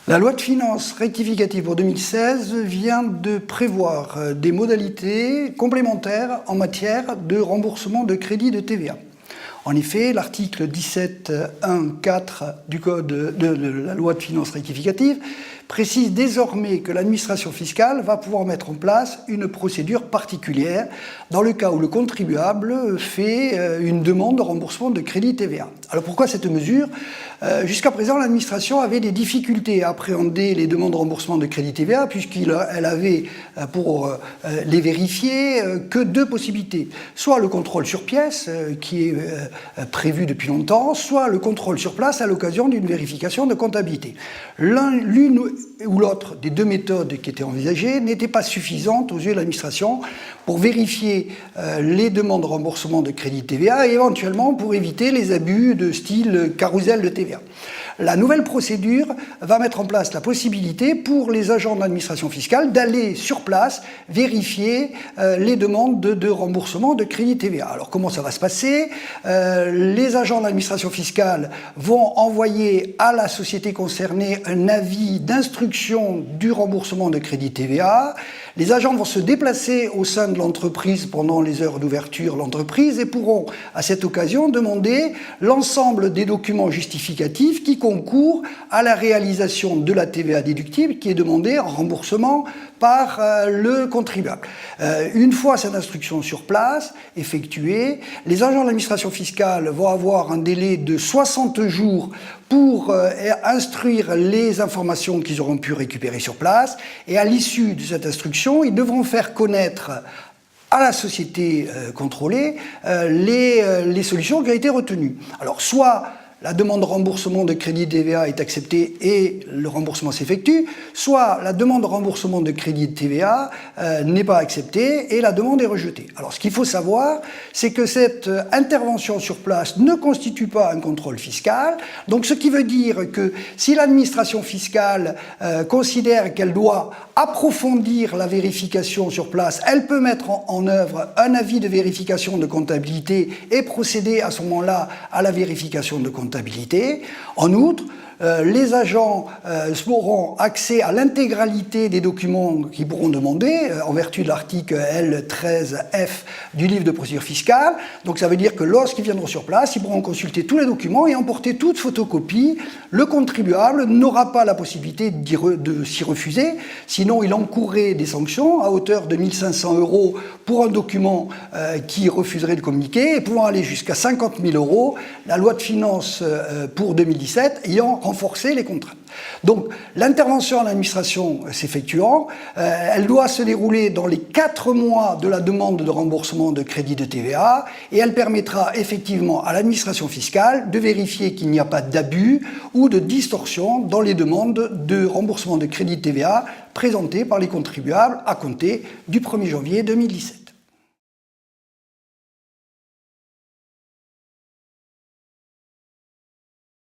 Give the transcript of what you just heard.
La loi de finances rectificative pour 2016 vient de prévoir des modalités complémentaires en matière de remboursement de crédit de TVA. En effet, l'article 17.1.4 du Code de la loi de finances rectificative précise désormais que l'administration fiscale va pouvoir mettre en place une procédure particulière dans le cas où le contribuable fait une demande de remboursement de crédit TVA. Alors pourquoi cette mesure ? Jusqu'à présent, l'administration avait des difficultés à appréhender les demandes de remboursement de crédit TVA puisqu'elle avait pour les vérifier que deux possibilités. Soit le contrôle sur pièce qui est prévu depuis longtemps, soit le contrôle sur place à l'occasion d'une vérification de comptabilité. L'une ou l'autre des deux méthodes qui étaient envisagées n'était pas suffisante aux yeux de l'administration pour vérifier les demandes de remboursement de crédit TVA et éventuellement pour éviter les abus de style carrousel de TVA. La nouvelle procédure va mettre en place la possibilité pour les agents de l'administration fiscale d'aller sur place vérifier les demandes de remboursement de crédit TVA. Alors comment ça va se passer ? Les agents de l'administration fiscale vont envoyer à la société concernée un avis d'instruction du remboursement de crédit TVA. Les agents vont se déplacer au sein de l'entreprise pendant les heures d'ouverture de l'entreprise et pourront à cette occasion demander l'ensemble des documents justificatifs qui concourent à la réalisation de la TVA déductible qui est demandée en remboursement par le contribuable. Une fois cette instruction sur place effectuée, les agents de l'administration fiscale vont avoir un délai de 60 jours pour instruire les informations qu'ils auront pu récupérer sur place et à l'issue de cette instruction, ils devront faire connaître à la société contrôlée les solutions qui ont été retenues. Alors soit la demande de remboursement de crédit TVA est acceptée et le remboursement s'effectue, soit la demande de remboursement de crédit de TVA n'est pas acceptée et la demande est rejetée. Alors ce qu'il faut savoir, c'est que cette intervention sur place ne constitue pas un contrôle fiscal, donc ce qui veut dire que si l'administration fiscale considère qu'elle doit approfondir la vérification sur place, elle peut mettre en œuvre un avis de vérification de comptabilité et procéder à ce moment-là à la vérification de comptabilité. En outre, les agents auront accès à l'intégralité des documents qu'ils pourront demander en vertu de l'article L13F du livre de procédure fiscale. Donc ça veut dire que lorsqu'ils viendront sur place, ils pourront consulter tous les documents et emporter toute photocopie. Le contribuable n'aura pas la possibilité de s'y refuser, sinon il encourrait des sanctions à hauteur de 1 500 € pour un document qui refuserait de communiquer et pouvant aller jusqu'à 50 000 €, la loi de finances pour 2017 ayant renforcer les contraintes. Donc, l'intervention à l'administration s'effectuant, elle doit se dérouler dans les 4 mois de la demande de remboursement de crédit de TVA et elle permettra effectivement à l'administration fiscale de vérifier qu'il n'y a pas d'abus ou de distorsion dans les demandes de remboursement de crédit de TVA présentées par les contribuables à compter du 1er janvier 2017.